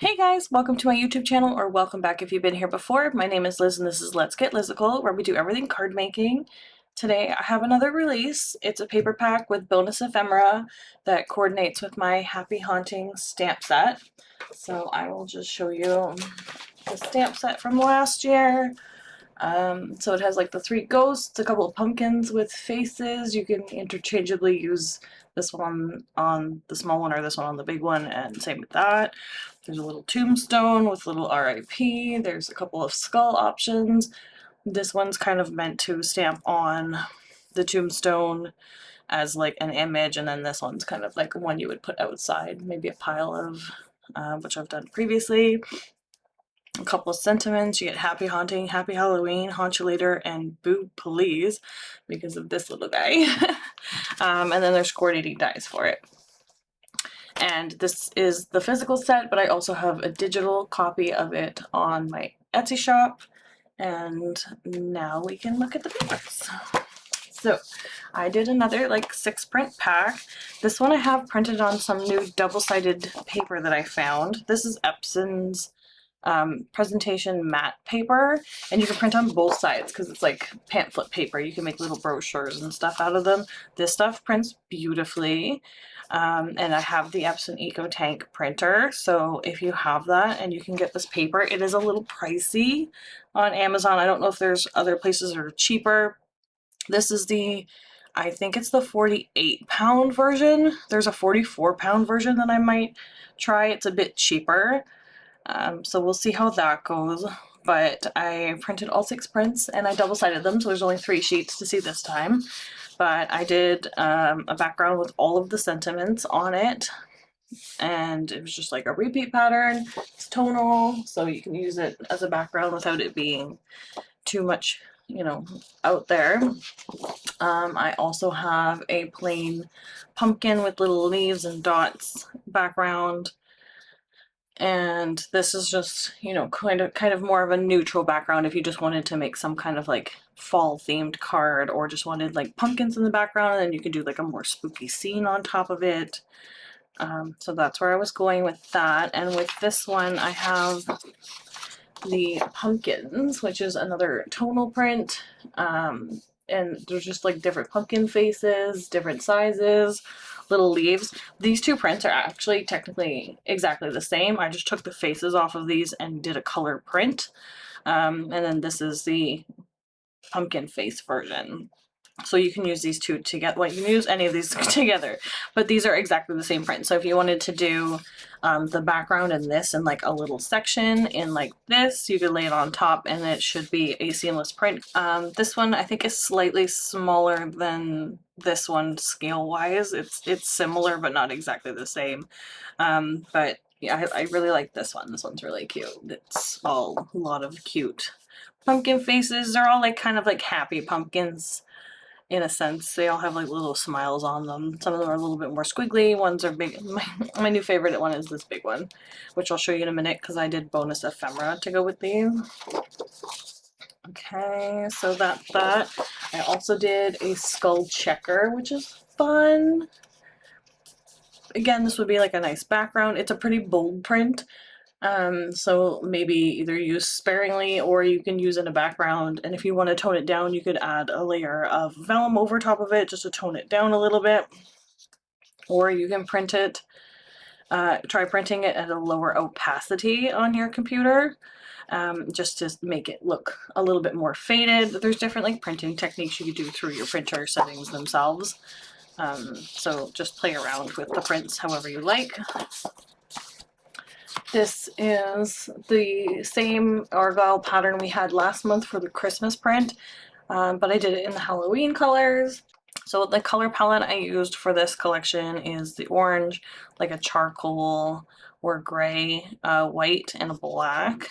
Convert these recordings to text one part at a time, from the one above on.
Hey guys, welcome to my YouTube channel, or welcome back if you've been here before. My name is Liz and this is Let's Get Lizical, where we do everything card making. Today I have another release. It's a paper pack with bonus ephemera that coordinates with my Happy Haunting stamp set. So I will just show you the stamp set from last year. So it has like the 3 ghosts, a couple of pumpkins with faces. You can interchangeably use this one on the small one or this one on the big one, and same with that. There's a little tombstone with little RIP. There's a couple of skull options. This one's kind of meant to stamp on the tombstone as like an image, and then this one's kind of like one you would put outside, maybe a pile of, which I've done previously. A couple of sentiments. You get Happy Haunting, Happy Halloween, Haunt You Later, and Boo Please because of this little guy. And then there's coordinating dies for it. And this is the physical set, but I also have a digital copy of it on my Etsy shop. And now we can look at the papers. So I did another like 6 print pack. This one I have printed on some new double-sided paper that I found. This is Epson's presentation matte paper, and you can print on both sides because it's like pamphlet paper. You can make little brochures and stuff out of them. This stuff prints beautifully. And I have the Epson Eco Tank printer, so if you have that and you can get this paper, it is a little pricey on Amazon. I don't know if there's other places that are cheaper. This is I think it's the 48-pound version. There's a 44-pound version that I might try. It's a bit cheaper. So we'll see how that goes. But I printed all 6 prints and I double-sided them, so there's only 3 sheets to see this time. But I did a background with all of the sentiments on it, and it was just like a repeat pattern. It's tonal, so you can use it as a background without it being too much, you know, out there. I also have a plain pumpkin with little leaves and dots background. And this is just, you know, kind of more of a neutral background if you just wanted to make some kind of like fall themed card, or just wanted like pumpkins in the background, and then you could do like a more spooky scene on top of it. So that's where I was going with that. And with this one I have the pumpkins, which is another tonal print. And there's just like different pumpkin faces, different sizes, little leaves. These 2 prints are actually technically exactly the same. I just took the faces off of these and did a color print. And then this is the pumpkin face version. So you can use these 2 together. Well, you can use any of these together, but these are exactly the same print. So if you wanted to do the background in this in like a little section in like this, you could lay it on top and it should be a seamless print. This one I think is slightly smaller than this one scale wise. It's similar but not exactly the same. But yeah, I really like this one. This one's really cute. It's all a lot of cute pumpkin faces. They're all like kind of like happy pumpkins. In a sense, they all have like little smiles on them. Some of them are a little bit more squiggly, ones are big. My new favorite one is this big one, which I'll show you in a minute because I did bonus ephemera to go with these. Okay, so that's that. I also did a skull checker, which is fun. Again, this would be like a nice background. It's a pretty bold print. So maybe either use sparingly, or you can use in a background, and if you want to tone it down you could add a layer of vellum over top of it just to tone it down a little bit, or you can print it, try printing it at a lower opacity on your computer, just to make it look a little bit more faded. There's different like printing techniques you could do through your printer settings themselves, so just play around with the prints however you like. This is the same Argyle pattern we had last month for the Christmas print, but I did it in the Halloween colors. So the color palette I used for this collection is the orange, like a charcoal or gray, white, and a black.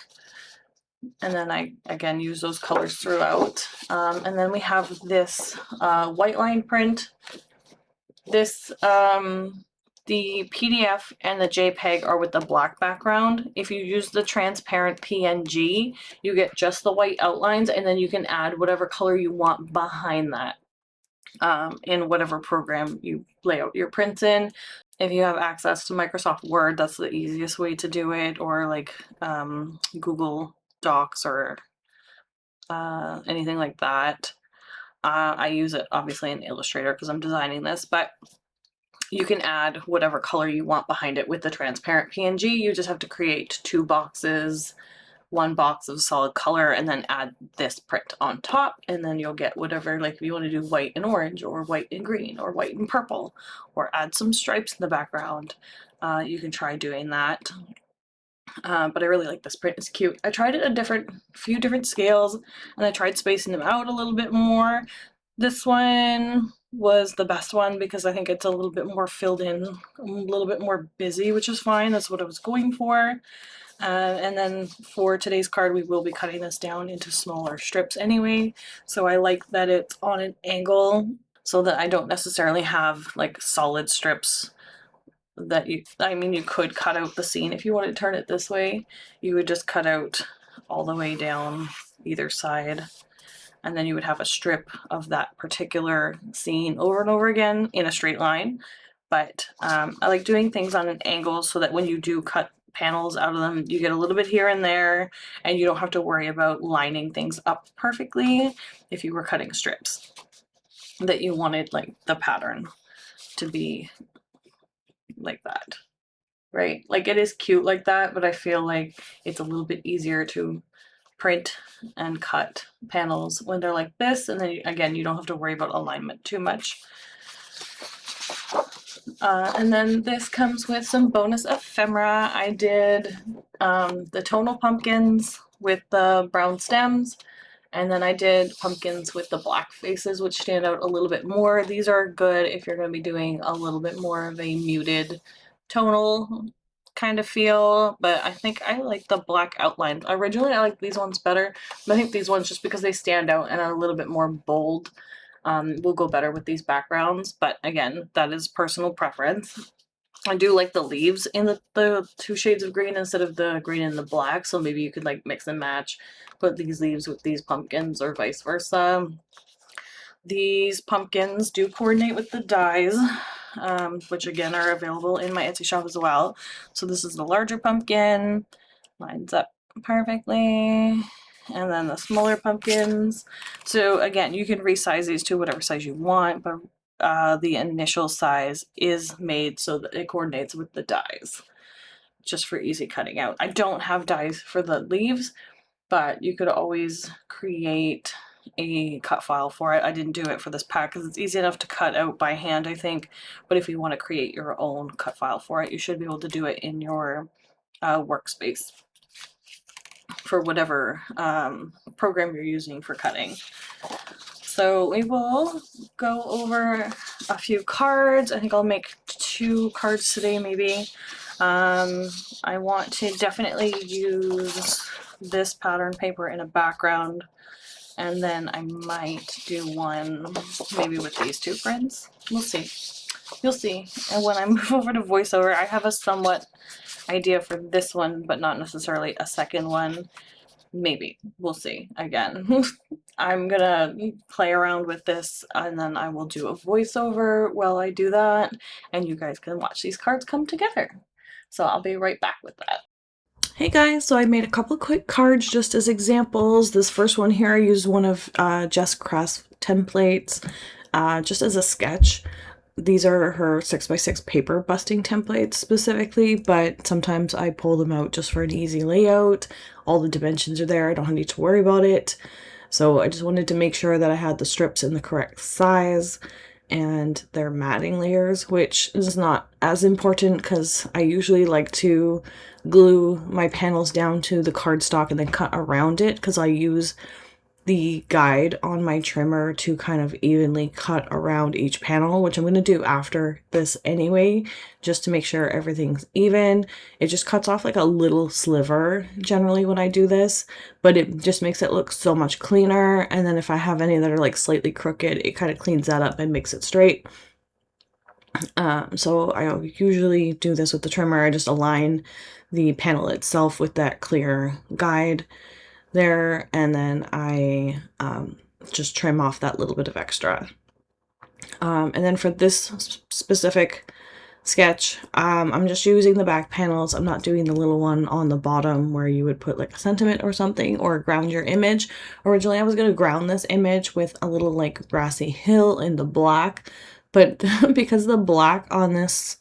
And then I, again, use those colors throughout. And then we have this white line print. This the PDF and the JPEG are with the black background. If you use the transparent PNG, you get just the white outlines, and then you can add whatever color you want behind that in whatever program you lay out your prints in. If you have access to Microsoft Word, that's the easiest way to do it, or like Google Docs or anything like that. I use it obviously in Illustrator because I'm designing this, but you can add whatever color you want behind it with the transparent PNG. You just have to create 2 boxes, 1 box of solid color, and then add this print on top, and then you'll get whatever, like if you want to do white and orange, or white and green, or white and purple, or add some stripes in the background. You can try doing that. But I really like this print, it's cute. I tried it a few different scales, and I tried spacing them out a little bit more. This one was the best one because I think it's a little bit more filled in, a little bit more busy, which is fine. That's what I was going for. And then for today's card, we will be cutting this down into smaller strips anyway. So I like that it's on an angle so that I don't necessarily have like solid strips that I mean, you could cut out the scene if you want to turn it this way. You would just cut out all the way down either side, and then you would have a strip of that particular scene over and over again in a straight line. But I like doing things on an angle so that when you do cut panels out of them, you get a little bit here and there, and you don't have to worry about lining things up perfectly if you were cutting strips that you wanted like the pattern to be like that, right? Like it is cute like that, but I feel like it's a little bit easier to print and cut panels when they're like this, and then again, you don't have to worry about alignment too much. And then this comes with some bonus ephemera. I did the tonal pumpkins with the brown stems, and then I did pumpkins with the black faces, which stand out a little bit more. These are good if you're going to be doing a little bit more of a muted tonal kind of feel, but I think I like the black outlines. Originally, I liked these ones better, but I think these ones, just because they stand out and are a little bit more bold, will go better with these backgrounds. But again, that is personal preference. I do like the leaves in the 2 shades of green instead of the green and the black, so maybe you could like mix and match, put these leaves with these pumpkins or vice versa. These pumpkins do coordinate with the dies, which again are available in my Etsy shop as well. So this is the larger pumpkin, lines up perfectly, and then the smaller pumpkins. So again, you can resize these to whatever size you want, but the initial size is made so that it coordinates with the dies, just for easy cutting out. I don't have dies for the leaves, but you could always create a cut file for it. I didn't do it for this pack because it's easy enough to cut out by hand, I think, but if you want to create your own cut file for it, you should be able to do it in your workspace for whatever program you're using for cutting. So we will go over a few cards. I think I'll make 2 cards today maybe. I want to definitely use this pattern paper in a background, and then I might do one maybe with these 2 prints. We'll see. You'll see. And when I move over to voiceover, I have a somewhat idea for this one, but not necessarily a second one. Maybe. We'll see. Again, I'm gonna play around with this, and then I will do a voiceover while I do that, and you guys can watch these cards come together. So I'll be right back with that. Hey guys, so I made a couple quick cards just as examples. This first one here, I used one of Jess Crest templates just as a sketch. These are her 6x6 paper busting templates specifically, but sometimes I pull them out just for an easy layout. All the dimensions are there, I don't need to worry about it. So I just wanted to make sure that I had the strips in the correct size and their matting layers, which is not as important because I usually like to glue my panels down to the cardstock and then cut around it, because I use the guide on my trimmer to kind of evenly cut around each panel, which I'm going to do after this anyway, just to make sure everything's even. It just cuts off like a little sliver generally when I do this, but it just makes it look so much cleaner. And then if I have any that are like slightly crooked, it kind of cleans that up and makes it straight. So I usually do this with the trimmer. I just align the panel itself with that clear guide there, and then I just trim off that little bit of extra. And then for this specific sketch. I'm just using the back panels. I'm not doing the little one on the bottom where you would put like a sentiment or something, or ground your image. Originally I was going to ground this image with a little like grassy hill in the black, but because the black on this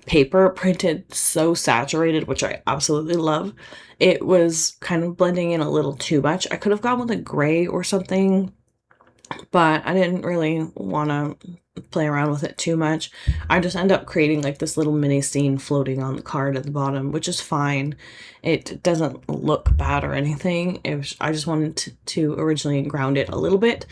paper printed so saturated, which I absolutely love, it was kind of blending in a little too much. I could have gone with a gray or something, but I didn't really want to play around with it too much. I just end up creating like this little mini scene floating on the card at the bottom, which is fine. It doesn't look bad or anything. I just wanted to originally ground it a little bit,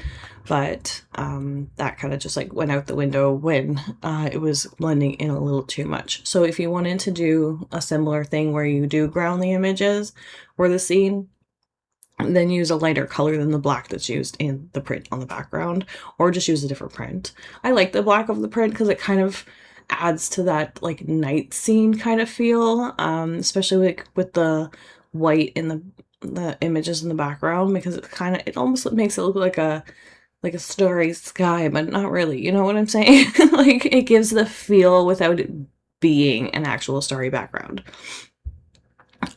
but that kind of just like went out the window when it was blending in a little too much. So if you wanted to do a similar thing where you do ground the images or the scene, then use a lighter color than the black that's used in the print on the background, or just use a different print. I like the black of the print because it kind of adds to that like night scene kind of feel, especially like with the white in the images in the background, because it almost makes it look like a starry sky, but not really, you know what I'm saying? Like it gives the feel without it being an actual starry background.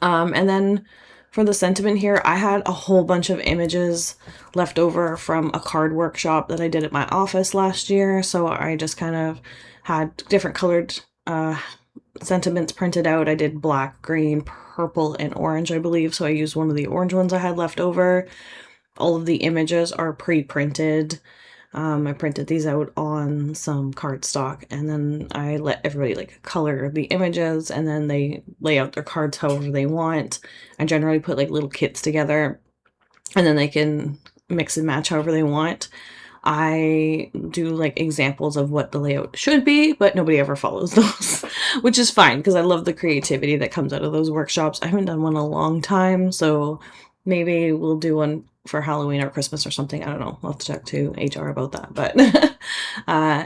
And then for the sentiment here, I had a whole bunch of images left over from a card workshop that I did at my office last year. So I just kind of had different colored sentiments printed out. I did black, green, purple, and orange, I believe. So I used one of the orange ones I had left over. All of the images are pre-printed. I printed these out on some cardstock, and then I let everybody like color the images, and then they lay out their cards however they want. I generally put like little kits together, and then they can mix and match however they want. I do like examples of what the layout should be, but nobody ever follows those, which is fine because I love the creativity that comes out of those workshops. I haven't done one in a long time, so maybe we'll do one for Halloween or Christmas or something. I don't know. I'll have to talk to HR about that. But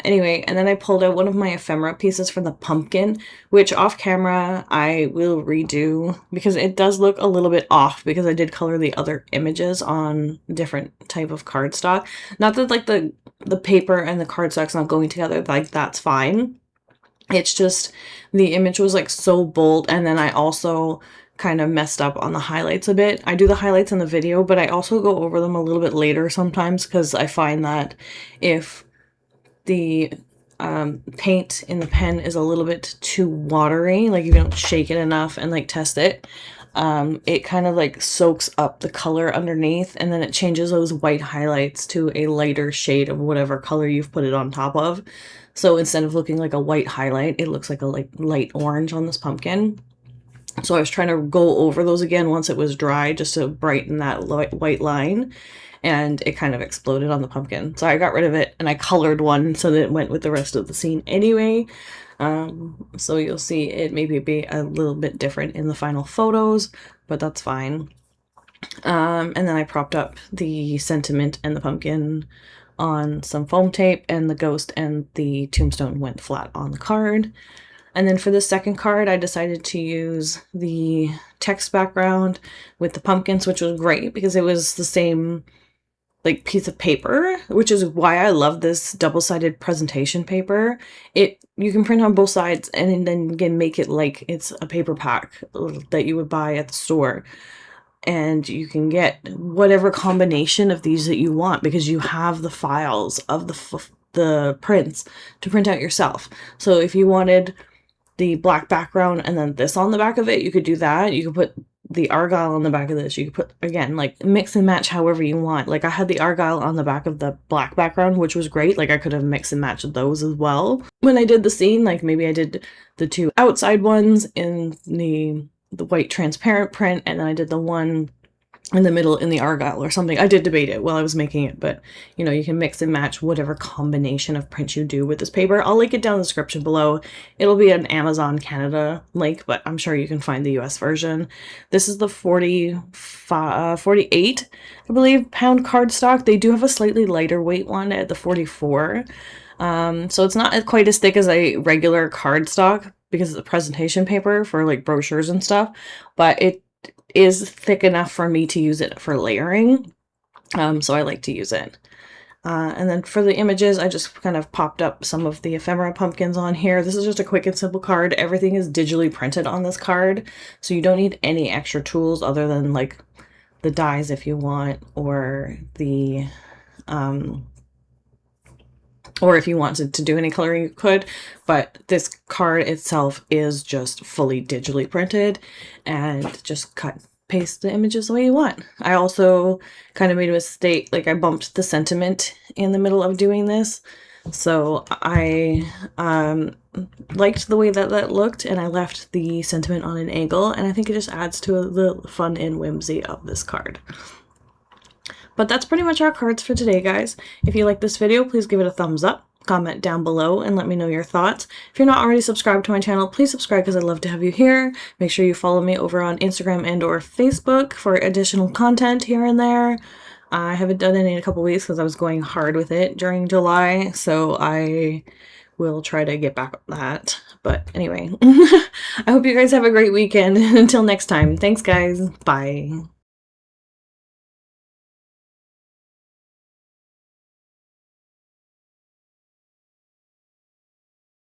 anyway, and then I pulled out one of my ephemera pieces from the pumpkin, which off camera I will redo because it does look a little bit off because I did color the other images on different type of cardstock. Not that like the paper and the cardstock's not going together, like that's fine. It's just the image was like so bold, and then I also kind of messed up on the highlights a bit. I do the highlights in the video, but I also go over them a little bit later sometimes because I find that if the paint in the pen is a little bit too watery, like if you don't shake it enough and like test it, it kind of like soaks up the color underneath, and then it changes those white highlights to a lighter shade of whatever color you've put it on top of. So instead of looking like a white highlight, it looks like a light orange on this pumpkin. So I was trying to go over those again once it was dry just to brighten that white line, and it kind of exploded on the pumpkin. So I got rid of it and I colored one so that it went with the rest of the scene anyway. So you'll see it maybe be a little bit different in the final photos, but that's fine. And then I propped up the sentiment and the pumpkin on some foam tape, and the ghost and the tombstone went flat on the card. And then for the second card, I decided to use the text background with the pumpkins, which was great because it was the same like piece of paper, which is why I love this double-sided presentation paper. You can print on both sides and then again make it like it's a paper pack that you would buy at the store. And you can get whatever combination of these that you want because you have the files of the prints to print out yourself. So if you wanted the black background and then this on the back of it, you could do that. You could put the argyle on the back of this. You could put, again, like mix and match however you want. Like I had the argyle on the back of the black background, which was great. Like I could have mixed and matched those as well. When I did the scene, like maybe I did the two outside ones in the white transparent print, and then I did the one in the middle in the argyle or something. I did debate it while I was making it, but you know, you can mix and match whatever combination of print you do with this paper. I'll link it down in the description below. It'll be an Amazon Canada link, but I'm sure you can find the US version. This is the 48, I believe, pound cardstock. They do have a slightly lighter weight one at the 44. So it's not quite as thick as a regular cardstock because it's a presentation paper for like brochures and stuff, but it is thick enough for me to use it for layering. So I like to use it. And then for the images, I just kind of popped up some of the ephemera pumpkins on here. This is just a quick and simple card. Everything is digitally printed on this card, so you don't need any extra tools other than like the dies if you want, or the or if you wanted to do any coloring, you could, but this card itself is just fully digitally printed, and just cut paste the images the way you want. I also kind of made a mistake, like I bumped the sentiment in the middle of doing this, so I liked the way that that looked, and I left the sentiment on an angle, and I think it just adds to the fun and whimsy of this card. But that's pretty much our cards for today, guys. If you like this video, please give it a thumbs up, comment down below, and let me know your thoughts. If you're not already subscribed to my channel, please subscribe because I'd love to have you here. Make sure you follow me over on Instagram and or Facebook for additional content here and there. I haven't done any in a couple weeks because I was going hard with it during July, so I will try to get back on that. But anyway, I hope you guys have a great weekend. Until next time, thanks guys. Bye.